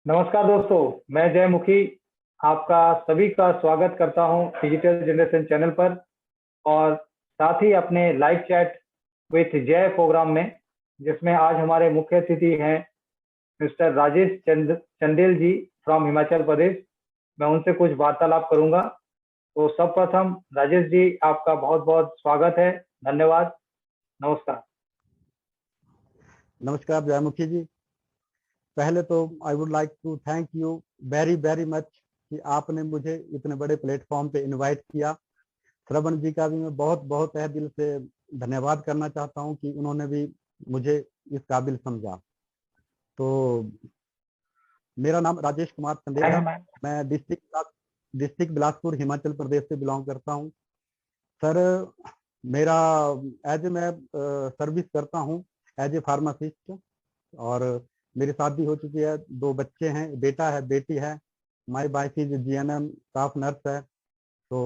नमस्कार दोस्तों, मैं जय मुखी आपका सभी का स्वागत करता हूं डिजिटल जनरेशन चैनल पर और साथ ही अपने live chat with Jai program में, जिसमें आज हमारे मुख्य अतिथि हैं मिस्टर राजेश चंदेल जी फ्रॉम हिमाचल प्रदेश। मैं उनसे कुछ वार्तालाप करूंगा। तो सर्वप्रथम राजेश जी, आपका बहुत बहुत स्वागत है। धन्यवाद। नमस्कार। नमस्कार जयमुखी जी। पहले तो I would like to thank you very very much कि आपने मुझे इतने बड़े प्लेटफॉर्म पे इनवाइट किया। श्रवण जी का भी मैं बहुत बहुत तहे दिल से धन्यवाद करना चाहता हूं कि उन्होंने भी मुझे इस काबिल समझा। तो मेरा नाम राजेश कुमार चंदेल है। मैं डिस्ट्रिक्ट बिलासपुर हिमाचल प्रदेश से बिलोंग करता हूँ। सर, मेरा मैं सर्विस करता हूँ एज ए फार्मासिस्ट और मेरी शादी हो चुकी है, 2 बच्चे हैं, बेटा है बेटी है। My wife is GNM staff nurse है। तो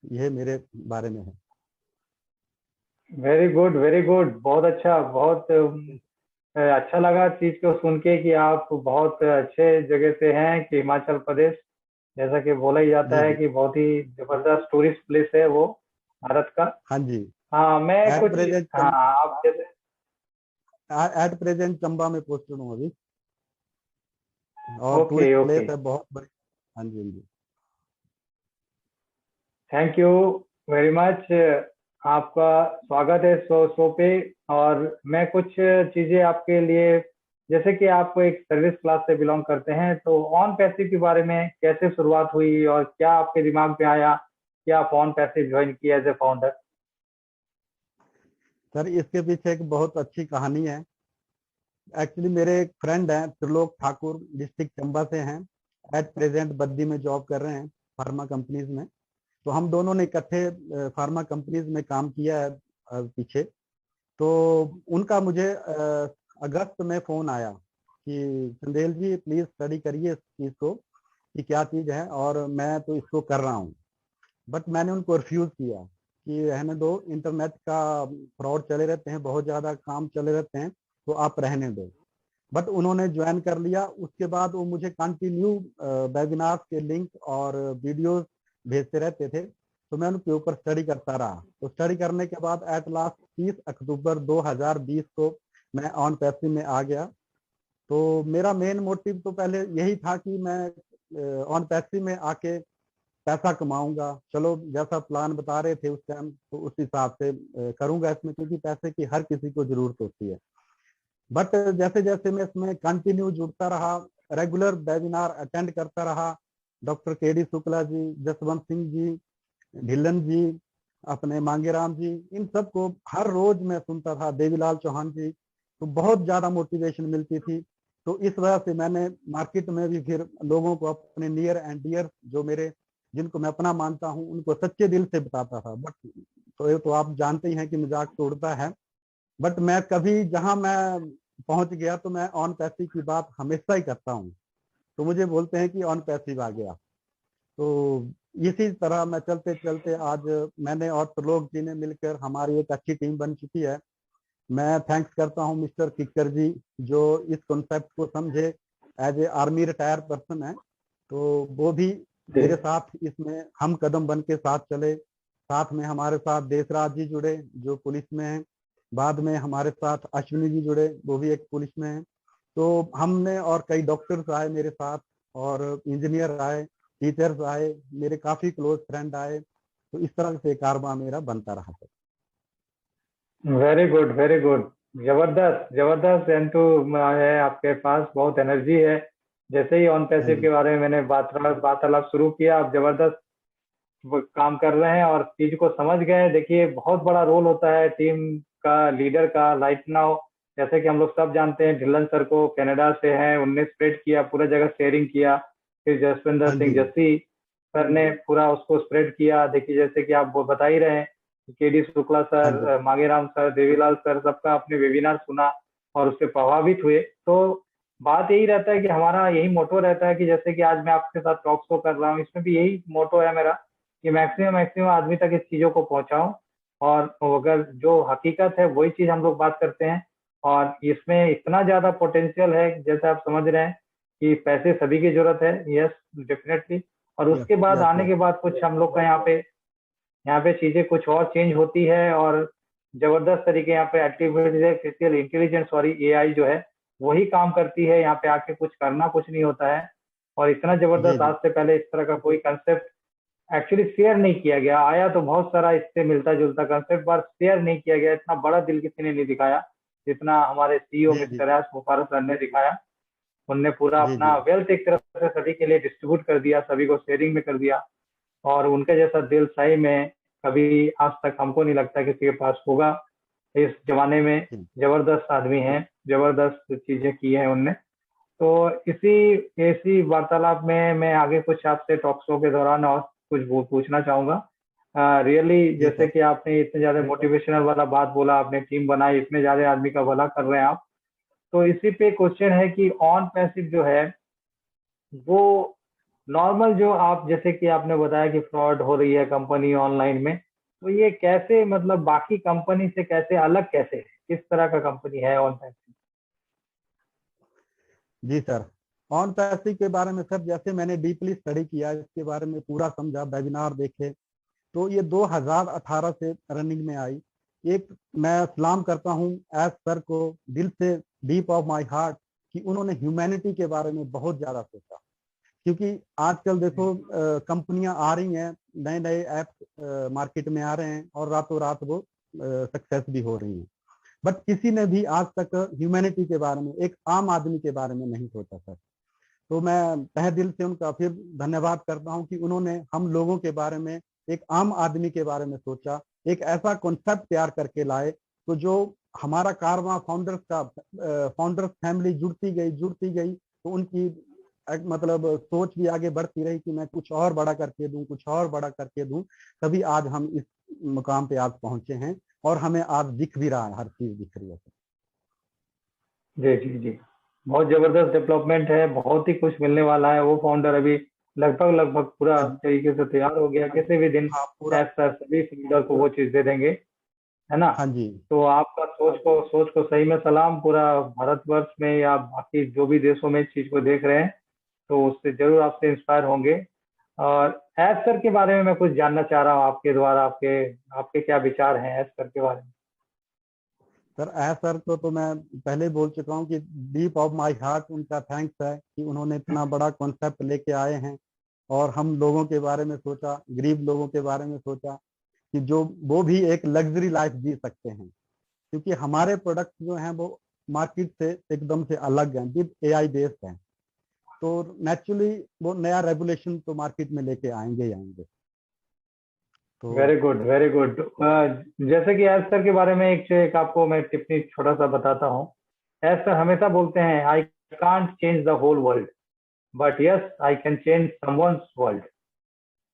यह मेरे बारे में है। Very good, very good. बहुत अच्छा, बहुत अच्छा लगा चीज को सुन के कि आप बहुत अच्छे जगह से हैं कि हिमाचल प्रदेश, जैसा कि बोला ही जाता जी है जी। कि बहुत ही जबरदस्त टूरिस्ट प्लेस है वो भारत का। हाँ जी। हाँ, मैं एट कुछ प्रेजेंट हाँ आप जैसे एट प्रेजेंट चंबा में पोस्टेड हूँ अभी, और ओके टूरिस्ट प्लेस ओके, है बहुत बड़ी। हाँ जी, हाँ जी। Thank you very much. आपका स्वागत है शो पे। और मैं कुछ चीजें आपके लिए, जैसे कि आप एक सर्विस क्लास से बिलोंग करते हैं, तो ऑन पैसिव के बारे में कैसे शुरुआत हुई और क्या आपके दिमाग में आया कि आप ऑन पैसिव ज्वाइन किया एज ए फाउंडर? सर, इसके पीछे एक बहुत अच्छी कहानी है। एक्चुअली मेरे एक फ्रेंड हैं त्रिलोक ठाकुर, डिस्ट्रिक्ट चंबा से हैं। एट प्रेजेंट बद्दी में जॉब कर रहे हैं फार्मा कंपनीज में। तो हम दोनों ने इकट्ठे फार्मा कंपनीज में काम किया है पीछे। तो उनका मुझे अगस्त में फोन आया कि चंदेल जी प्लीज स्टडी करिए इस चीज को कि क्या चीज है, और मैं तो इसको कर रहा हूँ। बट मैंने उनको रिफ्यूज किया कि रहने दो, इंटरनेट का फ्रॉड चले रहते हैं, बहुत ज्यादा काम चले रहते हैं, तो आप रहने दो। बट उन्होंने ज्वाइन कर लिया। उसके बाद वो मुझे कंटिन्यू वेबिनार के लिंक और वीडियोस भेजते रहते थे। तो मैं उनके ऊपर स्टडी करता रहा। तो स्टडी करने के बाद एट लास्ट 30 अक्टूबर 2020 को मैं ऑन पैसिव में आ गया। तो मेरा मेन मोटिव तो पहले यही था कि मैं ऑन पैसिव में आके पैसा कमाऊंगा। चलो, जैसा प्लान बता रहे थे उस टाइम, तो उस हिसाब से करूंगा इसमें, क्योंकि पैसे की हर किसी को जरूरत होती है। बट जैसे जैसे मैं इसमें कंटिन्यू जुड़ता रहा, रेगुलर वेबिनार अटेंड करता रहा, डॉक्टर के डी शुक्ला जी, जसवंत सिंह जी, ढिल्लन जी, अपने मांगेराम जी, इन सबको हर रोज मैं सुनता था, देवीलाल चौहान जी। तो बहुत ज्यादा मोटिवेशन मिलती थी। तो इस वजह से मैंने मार्केट में भी फिर लोगों को, अपने नियर एंड डियर जो मेरे, जिनको मैं अपना मानता हूँ, उनको सच्चे दिल से बताता था। बट तो ये तो आप जानते ही हैं कि मजाक तो उड़ता है। बट मैं कभी, जहां मैं पहुंच गया, तो मैं ऑन पैसिव की बात हमेशा ही करता हूँ। तो मुझे बोलते हैं कि ऑन पैसिव आ गया। तो इसी तरह मैं चलते चलते आज मैंने और त्रिलोक जी ने मिलकर हमारी एक अच्छी टीम बन चुकी है। मैं थैंक्स करता हूँ मिस्टर किक्कर जी, जो इस कॉन्सेप्ट को समझे। As a army retired person है, तो वो भी मेरे साथ इसमें हम कदम बन के साथ चले। साथ में हमारे साथ देसराज जी जुड़े, जो पुलिस में हैं। बाद में हमारे साथ अश्विनी जी जुड़े, वो भी एक पुलिस में है। तो हमने, और कई डॉक्टर्स आए मेरे साथ, और इंजीनियर आए, टीचर्स आए, मेरे काफी क्लोज फ्रेंड आए। तो इस तरह से कारवां मेरा बनता रहा था। Very good, very good. जबरदस्त जबरदस्त एंटू है आपके पास, बहुत एनर्जी है। जैसे ही ऑन हाँ पैसिव जी। के बारे में मैंने वार्तालाप शुरू किया, आप जबरदस्त वो काम कर रहे हैं और चीज को समझ गए। देखिए, बहुत बड़ा रोल होता है टीम का, लीडर का। राइट नाउ, जैसे कि हम लोग सब जानते हैं, ढिल्लन सर को कनाडा से हैं, उनने स्प्रेड किया, पूरा जगह शेयरिंग किया। फिर जसविंदर हाँ सिंह जी। जस्सी सर ने पूरा उसको स्प्रेड किया। देखिए, जैसे कि आप वो बता ही रहे हैं, के डी शुक्ला हाँ जी। Sir, Mangeram sir, Devilal sir, सबका अपने वेबिनार सुना और उससे प्रभावित हुए। तो बात यही रहता है कि हमारा यही मोटो रहता है कि जैसे कि आज मैं आपके साथ टॉक शो कर रहा हूँ, इसमें भी यही मोटो है मेरा कि मैक्सिमम मैक्सिमम आदमी तक इस चीजों को पहुंचाऊं। और अगर जो हकीकत है वही चीज हम लोग बात करते हैं। और इसमें इतना ज्यादा पोटेंशियल है, जैसे आप समझ रहे हैं कि पैसे सभी की जरूरत है, यस डेफिनेटली। और यस उसके बाद यस आने के यस बाद कुछ हम लोग का यहाँ पे चीजें कुछ और चेंज होती है, और जबरदस्त तरीके यहाँ पे आर्टिफिशियल इंटेलिजेंस, सॉरी एआई जो है वही काम करती है यहाँ पे आके, कुछ करना कुछ नहीं होता है। और इतना जी जबरदस्त, जी आज से पहले इस तरह का कोई कंसेप्ट एक्चुअली शेयर नहीं किया गया। आया तो बहुत सारा इससे मिलता जुलता कंसेप्ट, पर शेयर नहीं किया गया। इतना बड़ा दिल किसी ने नहीं दिखाया जितना हमारे सीईओ जी जी मिस्टर एस मुबारक सर ने दिखाया। उनने पूरा जी जी अपना वेल्थ एक तरफ से सभी के लिए डिस्ट्रीब्यूट कर दिया, सभी को शेयरिंग में कर दिया। और उनके जैसा दिल सही में कभी आज तक हमको नहीं लगता किसी के पास होगा इस जमाने में। जी जबरदस्त आदमी है, जबरदस्त चीजें की हैं उनने। तो इसी इसी वार्तालाप में मैं आगे कुछ आपसे टॉक शो के दौरान और कुछ पूछना चाहूंगा। रियली जी जैसे सर। कि आपने इतने ज्यादा मोटिवेशनल वाला बात बोला, आपने टीम बनाई, इतने ज्यादा आदमी का भला कर रहे हैं आप। तो इसी पे क्वेश्चन है कि ऑन पैसिव जो है वो नॉर्मल, जो आप जैसे कि आपने बताया कि फ्रॉड हो रही है कंपनी ऑनलाइन में, तो ये कैसे, मतलब बाकी कंपनी से कैसे अलग, कैसे है, किस तरह का कंपनी है ऑन पैसिव? जी सर, ऑन पैसिव के बारे में सर, जैसे मैंने डीपली स्टडी किया, इसके बारे में पूरा समझा, वेबिनार देखे, तो ये 2018 से रनिंग में आई। एक, मैं सलाम करता हूँ एस सर को दिल से, डीप ऑफ माय हार्ट, कि उन्होंने ह्यूमैनिटी के बारे में बहुत ज्यादा सोचा। क्योंकि आजकल देखो कंपनियां आ रही हैं, नए नए ऐप मार्केट में आ रहे हैं और रातों रात वो सक्सेस भी हो रही हैं, बट किसी ने भी आज तक ह्यूमैनिटी के बारे में, एक आम आदमी के बारे में नहीं सोचा सर। तो मैं तहे दिल से उनका फिर धन्यवाद करता हूं कि उन्होंने हम लोगों के बारे में, एक आम आदमी के बारे में सोचा, एक ऐसा कॉन्सेप्ट तैयार करके लाए, तो जो हमारा कारवां फाउंडर्स का, फाउंडर्स फैमिली जुड़ती गई, तो उनकी मतलब सोच भी आगे बढ़ती रही कि मैं कुछ और बड़ा करके दूं, कुछ और बड़ा करके दूं, तभी आज हम इस मुकाम पे आज पहुंचे हैं, और हमें आज दिख भी रहा है, हर चीज दिख रही है। जी जी जी, बहुत जबरदस्त डेवलपमेंट है, बहुत ही कुछ मिलने वाला है। वो फाउंडर अभी लगभग लगभग पूरा हाँ तरीके से तैयार हो गया, किसी भी दिन हाँ पूरा। ऐसा सभी फाउंडर को वो चीज दे देंगे, है ना। हाँ जी तो आपका सोच को सही में सलाम। पूरा भारतवर्ष में या बाकी जो भी देशों में इस चीज को देख रहे हैं, तो उससे जरूर आपसे इंस्पायर होंगे। और एस सर के बारे में मैं कुछ जानना चाह रहा हूँ आपके द्वारा, आपके आपके क्या विचार हैं एस सर के बारे में? सर, सर तो मैं पहले बोल चुका हूँ कि डीप ऑफ माय हार्ट उनका थैंक्स है कि उन्होंने इतना बड़ा कॉन्सेप्ट लेके आए हैं, और हम लोगों के बारे में सोचा, गरीब लोगों के बारे में सोचा, कि जो वो भी एक लग्जरी लाइफ जी सकते हैं। क्योंकि हमारे प्रोडक्ट जो हैं वो मार्केट से एकदम से अलग हैं, विद एआई बेस्ड हैं, तो नेचुरली वो नया रेगुलेशन तो मार्केट में लेके आएंगे ही आएंगे। तो वेरी गुड, वेरी गुड। जैसे कि एस सर के बारे में एक आपको मैं टिप्पणी छोटा सा बताता हूँ। एस सर हमेशा बोलते हैं, I can't change the whole world, but yes I can change someone's world.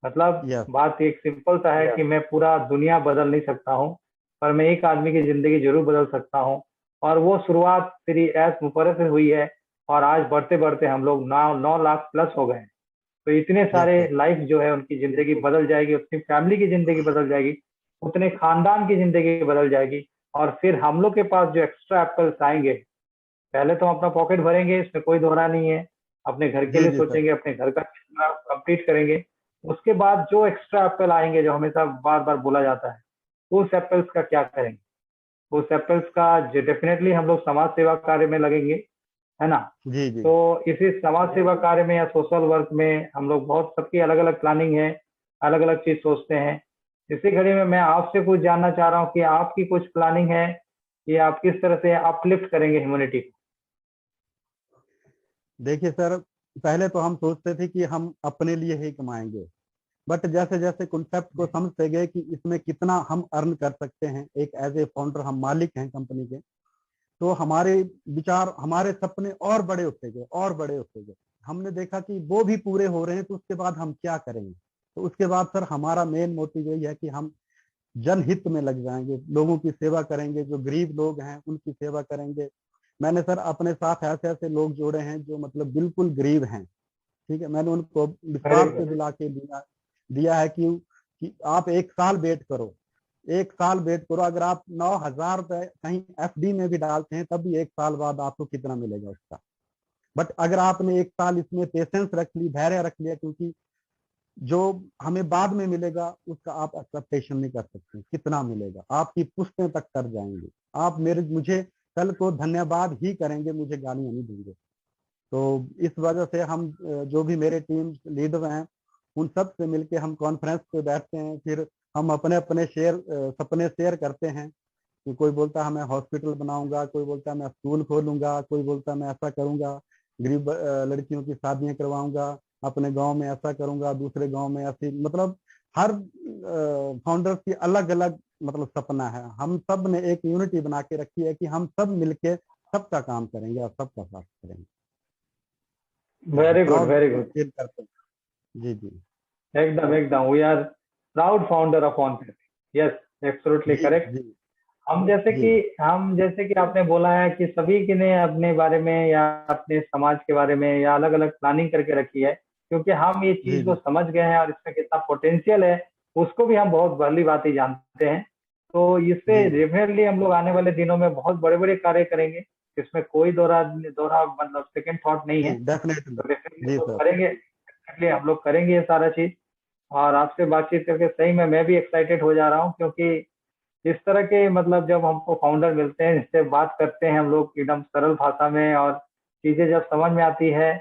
मतलब यस बात एक सिंपल सा है कि मैं पूरा दुनिया बदल नहीं सकता हूँ, पर मैं एक आदमी की जिंदगी जरूर बदल सकता हूँ। और वो शुरुआत श्री एस मुफर्रर से हुई है, और आज बढ़ते बढ़ते हम लोग 9 लाख प्लस हो गए हैं। तो इतने यस सारे सर। लाइफ जो है उनकी जिंदगी बदल जाएगी, उतनी फैमिली की जिंदगी बदल जाएगी, उतने खानदान की जिंदगी बदल जाएगी। और फिर हम लोग के पास जो एक्स्ट्रा एप्पल्स आएंगे, पहले तो हम अपना पॉकेट भरेंगे, इसमें कोई दोहरा नहीं है। अपने घर के जी लिए जी सर। सोचेंगे, अपने घर का कंप्लीट करेंगे। उसके बाद जो एक्स्ट्रा एप्पल आएंगे, जो हमेशा बार बार बोला जाता है, उस एप्पल्स का क्या करेंगे? उस एप्पल्स का डेफिनेटली हम लोग समाज सेवा कार्य में लगेंगे, है ना। जी जी तो इसी समाज सेवा कार्य में या सोशल वर्क में हम लोग बहुत, सबकी अलग अलग प्लानिंग है, अलग अलग चीज सोचते हैं। इसी घड़ी में मैं आपसे कुछ जानना चाह रहा हूँ कि आपकी कुछ प्लानिंग है कि आप किस तरह से अपलिफ्ट करेंगे ह्यूमैनिटी को? देखिए सर, पहले तो हम सोचते थे कि हम अपने लिए ही कमाएंगे, बट जैसे जैसे कॉन्सेप्ट को समझते गए कि इसमें कितना हम अर्न कर सकते हैं, एक एज ए फाउंडर हम मालिक हैं कंपनी के, तो हमारे विचार, हमारे सपने और बड़े होते गए, और बड़े होते गए। हमने देखा कि वो भी पूरे हो रहे हैं, तो उसके बाद हम क्या करेंगे। तो उसके बाद सर हमारा मेन मोटिव यही है कि हम जनहित में लग जाएंगे, लोगों की सेवा करेंगे, जो गरीब लोग हैं उनकी सेवा करेंगे। मैंने सर अपने साथ ऐसे ऐसे लोग जोड़े हैं जो मतलब बिल्कुल गरीब हैं, ठीक है, मैंने उनको वेरी विश्वास से गुड। दिला के दिया दिया है कि आप एक साल वेट करो, एक साल वेट करो, अगर आप 9,000 रुपए कहीं एफडी में भी डालते हैं, तब भी एक साल बाद आपको कितना मिलेगा उसका। बट अगर आपने 1 साल इसमें पेशेंस रख ली, धैर्य रख लिया, क्योंकि जो हमें बाद में मिलेगा उसका आप एक्सपेक्टेशन नहीं कर सकते कितना मिलेगा, आपकी पुश्तें तक कर जाएंगे, आप मुझे कल को धन्यवाद ही करेंगे, मुझे गालियां नहीं देंगे। तो इस वजह से हम जो भी मेरे टीम लीडर हैं उन सब से मिलके हम कॉन्फ्रेंस पे बैठते हैं, फिर हम अपने अपने सपने शेयर करते हैं कि कोई बोलता है मैं हॉस्पिटल बनाऊंगा, कोई बोलता है मैं स्कूल खोलूंगा, कोई बोलता है मैं ऐसा करूंगा, गरीब लड़कियों की शादियां करवाऊंगा, अपने गांव में ऐसा करूंगा, दूसरे गांव में ऐसी, मतलब हर फाउंडर की अलग अलग मतलब सपना है। हम सब ने एक यूनिटी बना के रखी है कि हम सब मिलके सबका काम करेंगे और सबका साथ करेंगे। Very good, proud very good. Feel करते हैं। जी जी एकदम एकदम, we are proud founder of Onpassive. Yes, absolutely जी करेक्ट। जी जी हम जैसे कि आपने बोला है कि सभी के ने अपने बारे में या अपने समाज के बारे में या अलग अलग प्लानिंग करके रखी है, क्योंकि हम ये जी चीज को जी समझ गए हैं और इसमें कितना पोटेंशियल है उसको भी हम बहुत भली भांति जानते हैं। तो इससे जी डेफिनेटली हम लोग आने वाले दिनों में बहुत बड़े बड़े कार्य करेंगे, इसमें कोई दौरा दौरा मतलब सेकंड थॉट नहीं है। जी डेफिनेटली। तो डेफिनेटली हम जी लोग सर। करेंगे, डेफिनेटली हम लोग करेंगे ये सारा चीज। और आपसे बातचीत करके सही में मैं भी एक्साइटेड हो जा रहा हूँ, क्योंकि इस तरह के मतलब जब हमको फाउंडर मिलते हैं जिससे बात करते हैं हम लोग एकदम सरल भाषा में, और चीजें जब समझ में आती है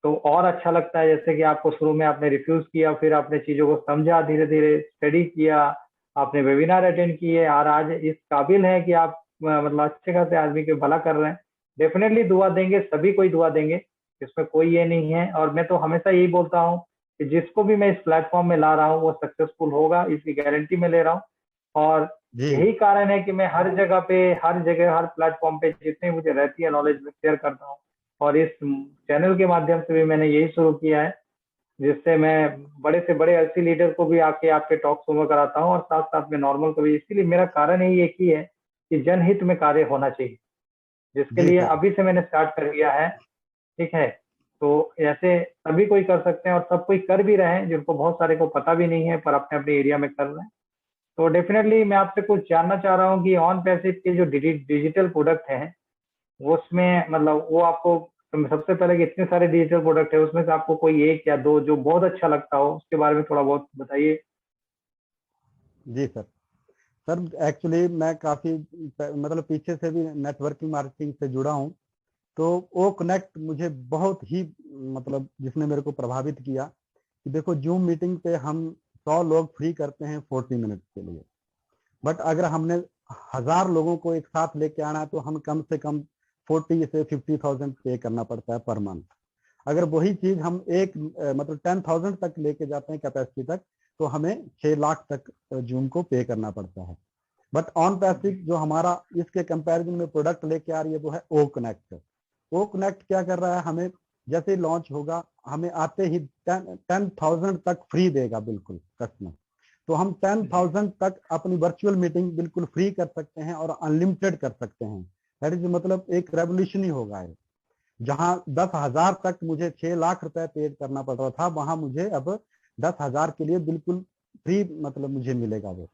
तो और अच्छा लगता है। जैसे कि आपको शुरू में आपने रिफ्यूज किया, फिर आपने चीजों को समझा, धीरे धीरे स्टडी किया, आपने वेबिनार अटेंड किए और आज इस काबिल है कि आप मतलब अच्छे खासे आदमी के भला कर रहे हैं। डेफिनेटली दुआ देंगे, सभी कोई दुआ देंगे, इसमें कोई ये नहीं है। और मैं तो हमेशा यही बोलता हूँ कि जिसको भी मैं इस प्लेटफॉर्म में ला रहा हूँ वो सक्सेसफुल होगा, इसकी गारंटी मैं ले रहा हूँ। और जी यही कारण है कि मैं हर जगह पे, हर जगह, हर प्लेटफॉर्म पे जितनी मुझे रहती है नॉलेज में शेयर करता हूँ। और इस चैनल के माध्यम से भी मैंने यही शुरू किया है, जिससे मैं बड़े से बड़े एलसी लीडर को भी आके आपके टॉक सुनो कराता हूँ और साथ साथ में नॉर्मल को भी। इसीलिए मेरा कारण ही एक ही है कि जनहित में कार्य होना चाहिए, जिसके जी लिए सर। अभी से मैंने स्टार्ट कर दिया है। ठीक है, तो ऐसे सभी कोई कर सकते हैं और सब कोई कर भी रहे हैं, जिनको बहुत सारे को पता भी नहीं है पर अपने अपने एरिया में कर रहे हैं। तो डेफिनेटली मैं आपसे कुछ जानना चाह रहा हूँ कि ऑन पैसिव के जो डिजिटल प्रोडक्ट हैं वो उसमें मतलब वो आपको सबसे पहले कि इतने सारे डिजिटल प्रोडक्ट है उसमें से आपको कोई एक या दो जो बहुत अच्छा लगता हो उसके बारे में थोड़ा बहुत बताइए। जी सर। सर एक्चुअली मैं काफी मतलब पीछे से भी नेटवर्किंग मार्केटिंग से जुड़ा हूँ। तो ओ कनेक्ट मुझे बहुत ही मतलब जिसने मेरे को प्रभावित किया कि देखो जूम मीटिंग पे हम 100 लोग फ्री करते हैं 40 मिनट के लिए, बट अगर हमने 1000 लोगों को एक साथ लेके आना है तो हम कम से कम 40 से 50,000 पे करना पड़ता है पर मंथ। अगर वही चीज हम एक मतलब 10,000 तक लेके जाते हैं कैपेसिटी तक, तो हमें 6 लाख तक जूम को पे करना पड़ता है। बट ऑन पैसिव जो हमारा इसके कंपैरिजन में प्रोडक्ट लेके आ रही है वो है ओ कनेक्ट। ओ कनेक्ट क्या कर रहा है, हमें जैसे लॉन्च होगा हमें आते ही 10,000 तक फ्री देगा बिल्कुल कस्टमर। तो हम 10,000 तक अपनी वर्चुअल मीटिंग बिल्कुल फ्री कर सकते हैं और अनलिमिटेड कर सकते हैं। दैट इज मतलब एक रेवोल्यूशन ही होगा है। जहां 10,000 तक मुझे 6 लाख रुपए पे करना पड़ रहा था, वहां मुझे अब 10,000 के लिए बिल्कुल फ्री मतलब मुझे मिलेगा वो।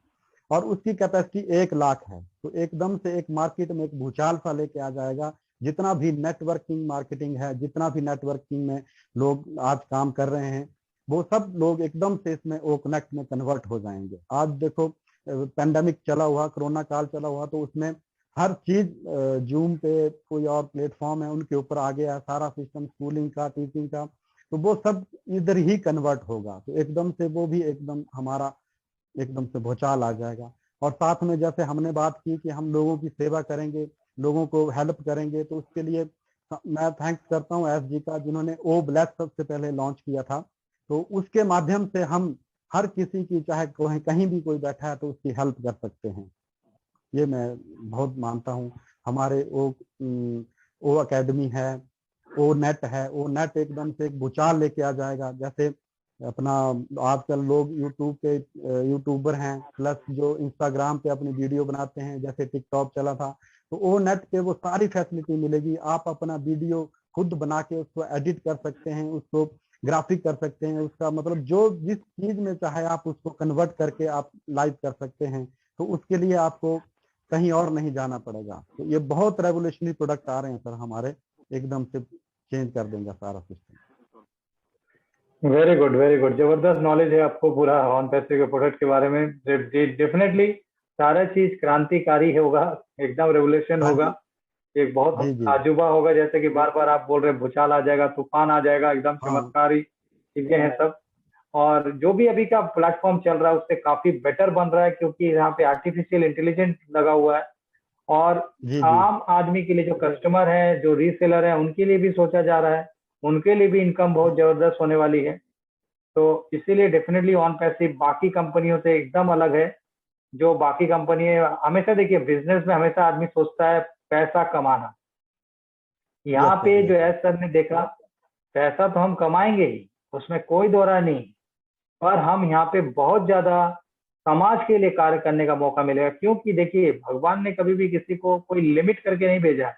और उसकी कैपेसिटी 1 लाख है, तो एकदम से एक मार्केट में एक भूचाल सा लेके आ जाएगा। जितना भी नेटवर्किंग मार्केटिंग है, जितना भी नेटवर्किंग में लोग आज काम कर रहे हैं, वो सब लोग एकदम से इसमें ओ कनेक्ट में कन्वर्ट हो जाएंगे। आज देखो पेंडेमिक चला हुआ, कोरोना काल चला हुआ, तो उसमें हर चीज जूम पे कोई और प्लेटफॉर्म है उनके ऊपर आ गया सारा सिस्टम, स्कूलिंग का, टीचिंग का, तो वो सब इधर ही कन्वर्ट होगा। तो एकदम से वो भी एकदम हमारा एकदम से भूचाल आ जाएगा। और साथ में जैसे हमने बात की कि हम लोगों की सेवा करेंगे, लोगों को हेल्प करेंगे, तो उसके लिए मैं थैंक्स करता हूँ एस जी का, जिन्होंने ओ ब्लैक सबसे पहले लॉन्च किया था। तो उसके माध्यम से हम हर किसी की, चाहे कहीं भी कोई बैठा है तो उसकी हेल्प कर सकते हैं। ये मैं बहुत मानता हूँ। हमारे ओ अकेडमी है, ओ नेट है, ओ नेट एकदम से एक भूचाल लेके आ जाएगा। जैसे अपना आजकल लोग यूट्यूब पे यूट्यूबर हैं, प्लस जो इंस्टाग्राम पे अपनी वीडियो बनाते हैं, जैसे टिकटॉक चला था, तो ओ नेट पे वो सारी फैसिलिटी मिलेगी। आप अपना वीडियो खुद बना के उसको एडिट कर सकते हैं, उसको ग्राफिक कर सकते हैं, उसका मतलब जो जिस चीज में चाहे आप उसको कन्वर्ट करके आप लाइव कर सकते हैं। तो उसके लिए आपको कहीं और नहीं जाना पड़ेगा। तो ये बहुत रेवोल्यूशनरी प्रोडक्ट आ रहे हैं सर हमारे एकदम से। चेंज कर देंगे सारा system. Very good, very good. जबरदस्त नॉलेज है आपको पूरा ऑन पैसिव के प्रोडक्ट के बारे में। डेफिनेटली सारा चीज क्रांतिकारी होगा, एकदम रेवोल्यूशन हाँ होगा, जी। एक बहुत जी जी। अजूबा होगा। जैसे कि बार बार आप बोल रहे हैं भूचाल आ जाएगा, तूफान आ जाएगा, एकदम हाँ चमत्कारी चीजें हैं सब। और जो भी अभी का प्लेटफॉर्म चल रहा है उससे काफी बेटर बन रहा है, क्योंकि यहाँ पे आर्टिफिशियल इंटेलिजेंस लगा हुआ है। और जी जी। आम आदमी के लिए, जो कस्टमर है, जो रीसेलर है, उनके लिए भी सोचा जा रहा है, उनके लिए भी इनकम बहुत जबरदस्त होने वाली है। तो इसीलिए डेफिनेटली ऑन पैसिव बाकी कंपनियों से एकदम अलग है। जो बाकी कंपनी है, हमेशा देखिए बिजनेस में हमेशा आदमी सोचता है पैसा कमाना। यहाँ यस सर, पे जो यस सर। एस सर ने देखा, पैसा तो हम कमाएंगे ही, उसमें कोई दो राय नहीं, पर हम यहाँ पे बहुत ज्यादा समाज के लिए कार्य करने का मौका मिलेगा। क्योंकि देखिए भगवान ने कभी भी किसी को कोई लिमिट करके नहीं भेजा है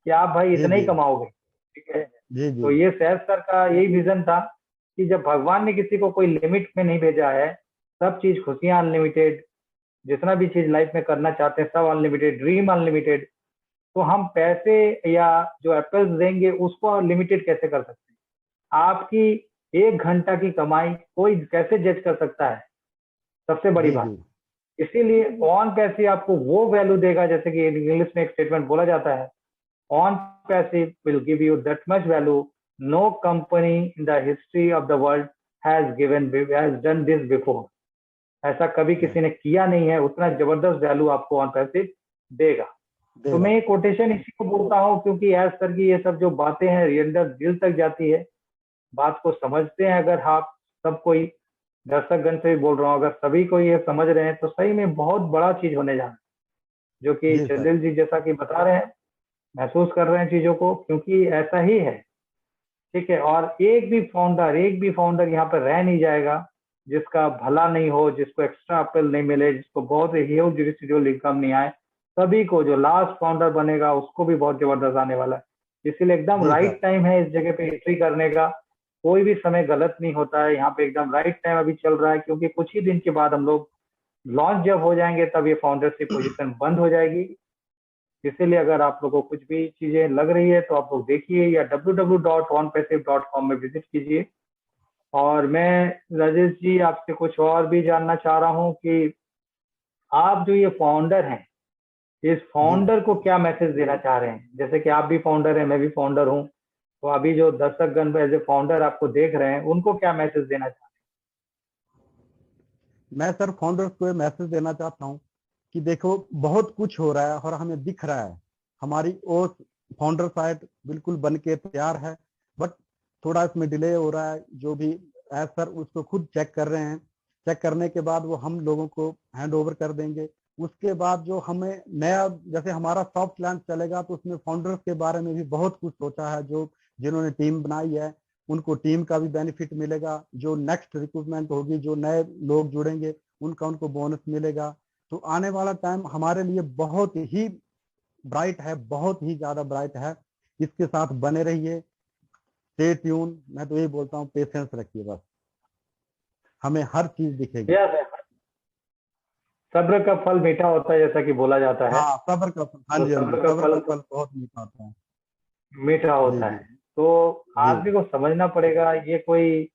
कि आप भाई जी इतना ही जी। कमाओगे, ठीक है। जी जी। तो ये सैफ सर का यही विजन था कि जब भगवान ने किसी को कोई लिमिट में नहीं भेजा है, सब चीज खुशियां अनलिमिटेड, जितना भी चीज लाइफ में करना चाहते हैं सब अनलिमिटेड, ड्रीम अनलिमिटेड, तो हम पैसे या जो एप्पल्स देंगे उसको लिमिटेड कैसे कर सकते हैं? आपकी 1 घंटा की कमाई कोई कैसे जज कर सकता है? सबसे बड़ी जी जी। बात। इसीलिए ऑन पैसिव आपको वो वैल्यू देगा, जैसे कि इंग्लिश में एक स्टेटमेंट बोला जाता है, Onpassive will give you that much value no company in the history of the world has done this before. ऐसा कभी यस। किसी ने किया नहीं है, उतना जबरदस्त वैल्यू आपको ऑन पैसिव देगा। तो मैं देगा। ये कोटेशन इसी को बोलता हूँ, क्योंकि एज सर की ये सब जो बातें हैं ये अंदर दिल तक जाती है, बात को समझते हैं। अगर आप सब कोई, दर्शकगण से भी बोल रहा हूँ, अगर सभी को ये समझ रहे हैं तो सही में बहुत बड़ा चीज होने जा रहा है, जो कि जी सर। चंदिल जी जैसा कि बता रहे हैं, महसूस कर रहे हैं चीजों को, क्योंकि ऐसा ही है, ठीक है। और एक भी फाउंडर यहाँ पर रह नहीं जाएगा जिसका भला नहीं हो, जिसको एक्स्ट्रा अपील नहीं मिले, जिसको बहुत ह्यूज रेसिडुअल इनकम नहीं आए। सभी को, जो लास्ट फाउंडर बनेगा उसको भी बहुत जबरदस्त आने वाला है। इसीलिए एकदम जी सर। राइट टाइम है इस जगह पे एंट्री करने का। कोई भी समय गलत नहीं होता है यहाँ पे, एकदम राइट टाइम अभी चल रहा है, क्योंकि कुछ ही दिन के बाद हम लोग लॉन्च जब हो जाएंगे तब ये फाउंडरशिप पोजीशन बंद हो जाएगी। इसीलिए अगर आप लोगों को कुछ भी चीजें लग रही है तो आप लोग देखिए, या www.onpassive.com में विजिट कीजिए। और मैं राजेश जी आपसे कुछ और भी जानना चाह रहा हूँ कि आप जो ये फाउंडर हैं, इस जी फाउंडर को क्या मैसेज देना चाह रहे हैं? जैसे कि आप भी फाउंडर हैं, मैं भी फाउंडर हूँ, तो अभी जो दर्शकगण एज ए फाउंडर आपको देख रहे हैं, उनको क्या मैसेज देना चाह मैं सर फाउंडर्स को ये मैसेज देना चाहता हूँ कि देखो बहुत कुछ हो रहा है और हमें दिख रहा है, हमारी ओर फाउंडर साइट बिल्कुल बन के तैयार है, बट थोड़ा इसमें डिले हो रहा है। जो भी एज सर उसको खुद चेक कर रहे हैं, चेक करने के बाद वो हम लोगों को हैंड ओवर कर देंगे। उसके बाद जो हमें नया, जैसे हमारा सॉफ्ट लॉन्च चलेगा तो उसमें फाउंडर्स के बारे में भी बहुत कुछ सोचा है। जो जिन्होंने टीम बनाई है उनको टीम का भी बेनिफिट मिलेगा, जो नेक्स्ट रिक्रूटमेंट होगी, जो नए लोग जुड़ेंगे उनका उनको बोनस मिलेगा। तो आने वाला टाइम हमारे लिए बहुत ही ब्राइट है, बहुत ही ज्यादा ब्राइट है। इसके साथ बने रहिए, स्टे ट्यून। मैं तो यही बोलता हूँ, पेशेंस रखिए, बस हमें हर चीज दिखेगी। रहे हैं? सब्र का फल मीठा होता है, जैसा कि बोला जाता है। हाँ सब्र का फल, हाँ तो जी हाँ जी, सब्र का सब्र फल का फल बहुत मीठा होता है। मीठा जी होता जी। है। तो जी आदमी को समझना पड़ेगा, ये कोई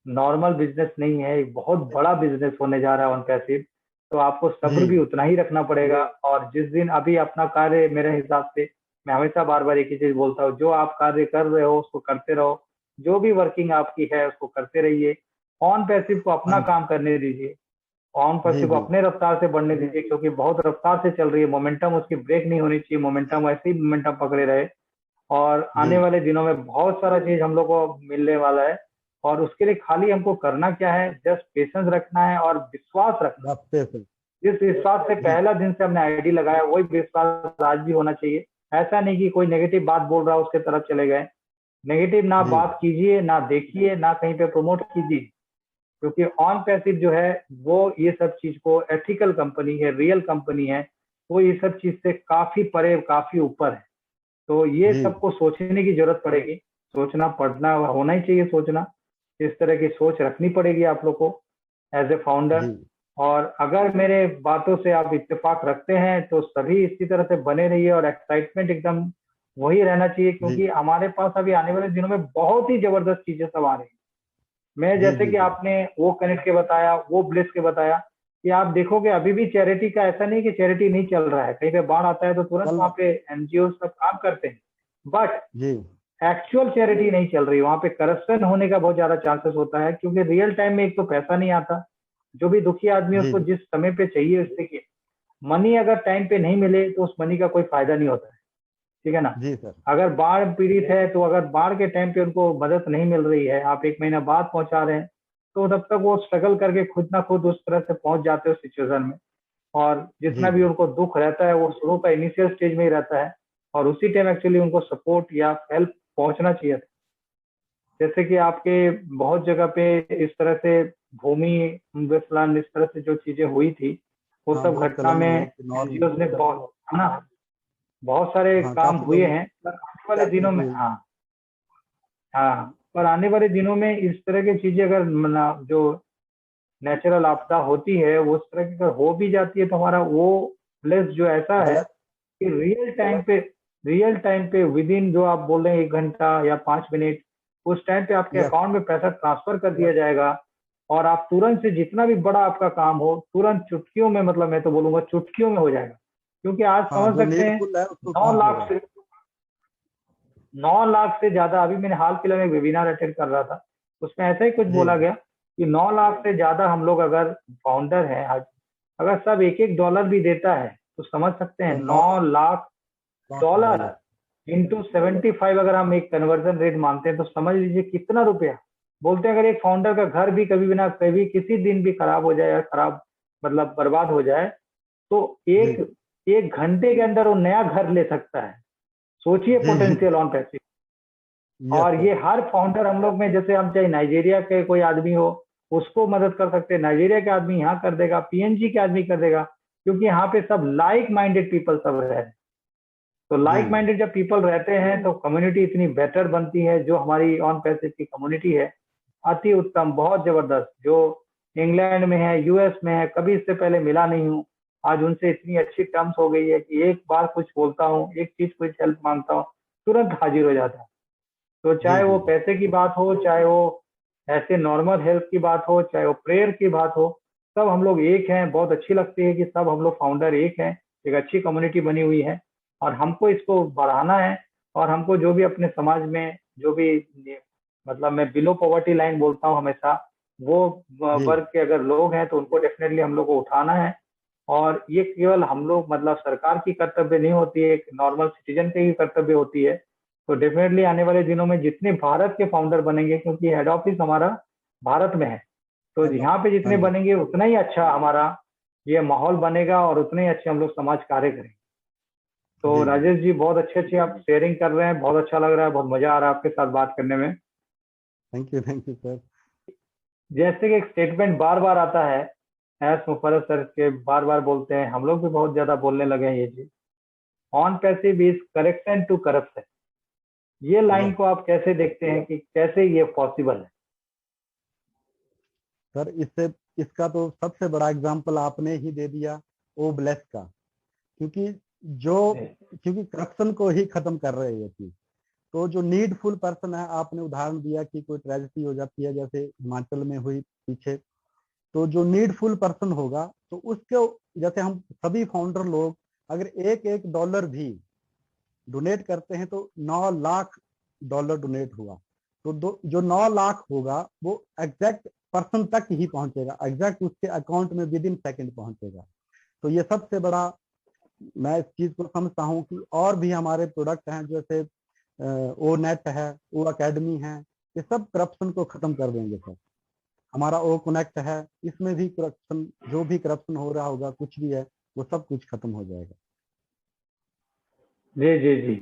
नॉर्मल बिजनेस नहीं है, एक बहुत बड़ा बिजनेस होने जा रहा है ऑन पैसिव। तो आपको जी। सब्र भी उतना ही रखना पड़ेगा। और जिस दिन अभी अपना कार्य, मेरे हिसाब से, मैं हमेशा बार बार एक ही चीज बोलता हूँ, जो आप कार्य कर रहे हो उसको करते रहो, जो भी वर्किंग आपकी है उसको करते रहिए। ऑन पैसिव को हाँ अपना जी। काम करने दीजिए, ऑन जी पैसिव को जी। अपने रफ्तार से बढ़ने दीजिए, क्योंकि बहुत रफ्तार से चल रही है, मोमेंटम उसकी ब्रेक नहीं होनी चाहिए, मोमेंटम ऐसे ही मोमेंटम पकड़े रहे। और जी। आने वाले दिनों में बहुत सारा चीज हम लोग को मिलने वाला है। और उसके लिए खाली हमको करना क्या है, जस्ट पेशेंस रखना है और विश्वास रखना। बस पेशेंस। जिस विश्वास से जी पहला दिन से हमने आईडी लगाया, वही विश्वास आज भी होना चाहिए। ऐसा नहीं कि कोई नेगेटिव बात बोल रहा है उसके तरफ चले गए। नेगेटिव ना जी। बात कीजिए, ना देखिए, ना कहीं पे प्रमोट कीजिए, क्योंकि ऑन पैसिव जो है वो ये सब चीज को, एथिकल कंपनी है, रियल कंपनी है, वो ये सब चीज से काफी परे, काफी ऊपर है। तो ये जी सबको सोचने की जरूरत पड़ेगी, सोचना पड़ना होना ही चाहिए, सोचना, इस तरह की सोच रखनी पड़ेगी आप लोग को एज ए फाउंडर। जी। और अगर मेरे बातों से आप इत्तेफाक रखते हैं तो सभी इसी तरह से बने रहिए और एक्साइटमेंट एकदम वही रहना चाहिए, क्योंकि जी हमारे पास अभी आने वाले दिनों में बहुत ही जबरदस्त चीजें सब आ रही हैं। मैं जी जैसे जी कि जी। आपने वो कनेक्ट के बताया, वो ब्लिस के बताया, कि आप देखोगे अभी भी चैरिटी का ऐसा नहीं कि चैरिटी नहीं चल रहा है, कहीं पे बाढ़ आता है तो तुरंत चल वहां रहा। पे एनजीओ सब काम करते हैं, बट जी एक्चुअल चैरिटी नहीं चल रही। वहां पे करप्शन होने का बहुत ज्यादा चांसेस होता है, क्योंकि रियल टाइम में एक तो पैसा नहीं आता, जो भी दुखी आदमी है जी उसको जी जिस समय पे चाहिए, उससे कि मनी अगर टाइम पे नहीं मिले तो उस मनी का कोई फायदा नहीं होता है, ठीक है ना। जी सर। अगर बाढ़ पीड़ित है तो अगर बाढ़ के टाइम पे उनको मदद नहीं मिल रही है, आप एक महीना बाद पहुंचा रहे हैं, तो तब तक वो स्ट्रगल करके खुद ना खुद उस तरह से पहुंच जाते हैं उस सिचुएशन में। और जी जितना भी जी उनको दुख रहता है वो शुरू का इनिशियल स्टेज में ही रहता है, और उसी टाइम एक्चुअली उनको सपोर्ट या हेल्प पहुंचना चाहिए था। जैसे कि आपके बहुत जगह पे इस तरह से भूमि विस्फलन, इस तरह से जो चीजें हुई थी, वो हाँ सब घटना भूस्खलन में हुए कि नॉर्थ। एनजीओ ने बहुत, है ना, बहुत सारे हाँ काम काफी हुए लोग हैं, पर आने वाले दिनों में, हुए। हाँ हाँ, पर आने वाले दिनों में इस तरह की चीजें अगर जो नेचुरल आपदा होती है वो उस तरह की अगर हो भी जाती है, तो हमारा वो प्लेस जो ऐसा है गलत। कि रियल टाइम पे विद इन जो आप बोल रहे हैं 1 घंटा या 5 मिनट, उस टाइम पे आपके यस। अकाउंट में पैसा ट्रांसफर कर दिया जाएगा, और आप तुरंत से जितना भी बड़ा आपका काम हो तुरंत चुटकियों में, मतलब मैं तो बोलूंगा चुटकियों में हो जाएगा। क्योंकि आज हाँ समझ जो सकते हैं नीडफुल है उसको 9 लाख पहुंचेगा। से 9 लाख से ज्यादा, अभी मैंने हाल फिलहाल में वेबिनार अटेंड कर रहा था, उसमें ऐसा ही कुछ जी बोला गया कि 9 लाख से ज्यादा हम लोग अगर फाउंडर हैं आज, अगर सब एक एक डॉलर भी देता है, तो समझ सकते हैं तो 9 lakh 9 lakh dollar. Dollar into 75 अगर हम एक कन्वर्जन रेट मानते हैं, तो समझ लीजिए कितना रुपया। बोलते हैं अगर एक फाउंडर का घर भी कभी भी ना कभी किसी दिन भी खराब हो जाए, या खराब मतलब बर्बाद हो जाए, तो जी एक एक घंटे के अंदर वो नया घर ले सकता है। सोचिए जी जी। पोटेंशियल ऑन पैसे। यस और सर। ये हर फाउंडर हम लोग में, जैसे हम चाहे नाइजीरिया के कोई आदमी हो उसको मदद कर सकते हैं, नाइजीरिया के आदमी यहाँ कर देगा, पीएनजी के आदमी कर देगा, क्योंकि यहाँ पे सब लाइक माइंडेड पीपल सब रहे हैं। तो जी लाइक माइंडेड जब पीपल रहते हैं तो कम्युनिटी इतनी बेटर बनती है। जो हमारी ऑन पैसिव की कम्युनिटी है, अति उत्तम, बहुत जबरदस्त, जो इंग्लैंड में है, यूएस में है, कभी इससे पहले मिला नहीं हूँ, आज उनसे इतनी अच्छी टर्म्स हो गई है कि एक बार कुछ बोलता हूँ, एक चीज कुछ हेल्प मांगता हूँ, तुरंत हाजिर हो जाता है। तो जी चाहे जी वो जी। पैसे की बात हो, चाहे वो ऐसे नॉर्मल हेल्प की बात हो, चाहे वो प्रेयर की बात हो, सब हम लोग एक हैं। बहुत अच्छी लगती है कि सब हम लोग फाउंडर एक हैं, एक अच्छी कम्युनिटी बनी हुई है, और हमको इसको बढ़ाना है। और हमको जो भी अपने समाज में जो भी मतलब मैं बिलो पॉवर्टी लाइन बोलता हूँ हमेशा, वो जी वर्ग के अगर लोग हैं तो उनको डेफिनेटली हम लोग को उठाना है। और ये केवल हम लोग मतलब सरकार की कर्तव्य नहीं होती है, एक नॉर्मल सिटीजन की ही कर्तव्य होती है। तो डेफिनेटली आने वाले दिनों में जितने भारत के फाउंडर बनेंगे, क्योंकि हेड ऑफिस हमारा भारत में है, तो हेलो। यहाँ पे हाँ जितने जी। बनेंगे उतना ही अच्छा हमारा ये माहौल बनेगा, और उतने ही अच्छे हम लोग समाज कार्य करेंगे। तो जी जी। राजेश जी, बहुत अच्छे अच्छे आप शेयरिंग कर रहे हैं, बहुत अच्छा लग रहा है, बहुत मजा आ रहा है आपके साथ बात करने में। Thank you sir. जैसे कि एक स्टेटमेंट बार बार आता है, एस मुफर्रत सर के बार बार बोलते हैं, हम लोग भी बहुत ज्यादा बोलने लगे हैं ये चीज, Onpassive is correction to corruption. ये लाइन यस को आप कैसे देखते हैं कि कैसे ये पॉसिबल है? सर, इससे इसका तो सबसे बड़ा एग्जांपल आपने ही दे दिया, ओ ब्लेस का। क्योंकि जो क्योंकि करप्शन को ही खत्म कर रहे हैं ये चीज। तो जो नीडफुल पर्सन है, आपने उदाहरण दिया कि कोई ट्रेजेडी हो जाती है जैसे हिमाचल में हुई पीछे, तो जो नीडफुल पर्सन होगा तो उसके, जैसे हम सभी फाउंडर लोग अगर एक एक डॉलर भी डोनेट करते हैं तो 9 लाख डॉलर डोनेट हुआ। तो जो 9 लाख होगा वो एग्जैक्ट पर्सन तक ही पहुंचेगा, एग्जैक्ट उसके अकाउंट में विद इन सेकेंड पहुंचेगा। तो ये सबसे बड़ा, मैं इस चीज को समझता हूँ कि और भी हमारे प्रोडक्ट हैं जैसे ओ नेट है, ओ अकेडमी है, ये सब करप्शन को खत्म कर देंगे सर। हमारा ओ कनेक्ट है, इसमें भी करप्शन, जो भी करप्शन हो रहा होगा कुछ भी है, वो सब कुछ खत्म हो जाएगा। जी जी जी।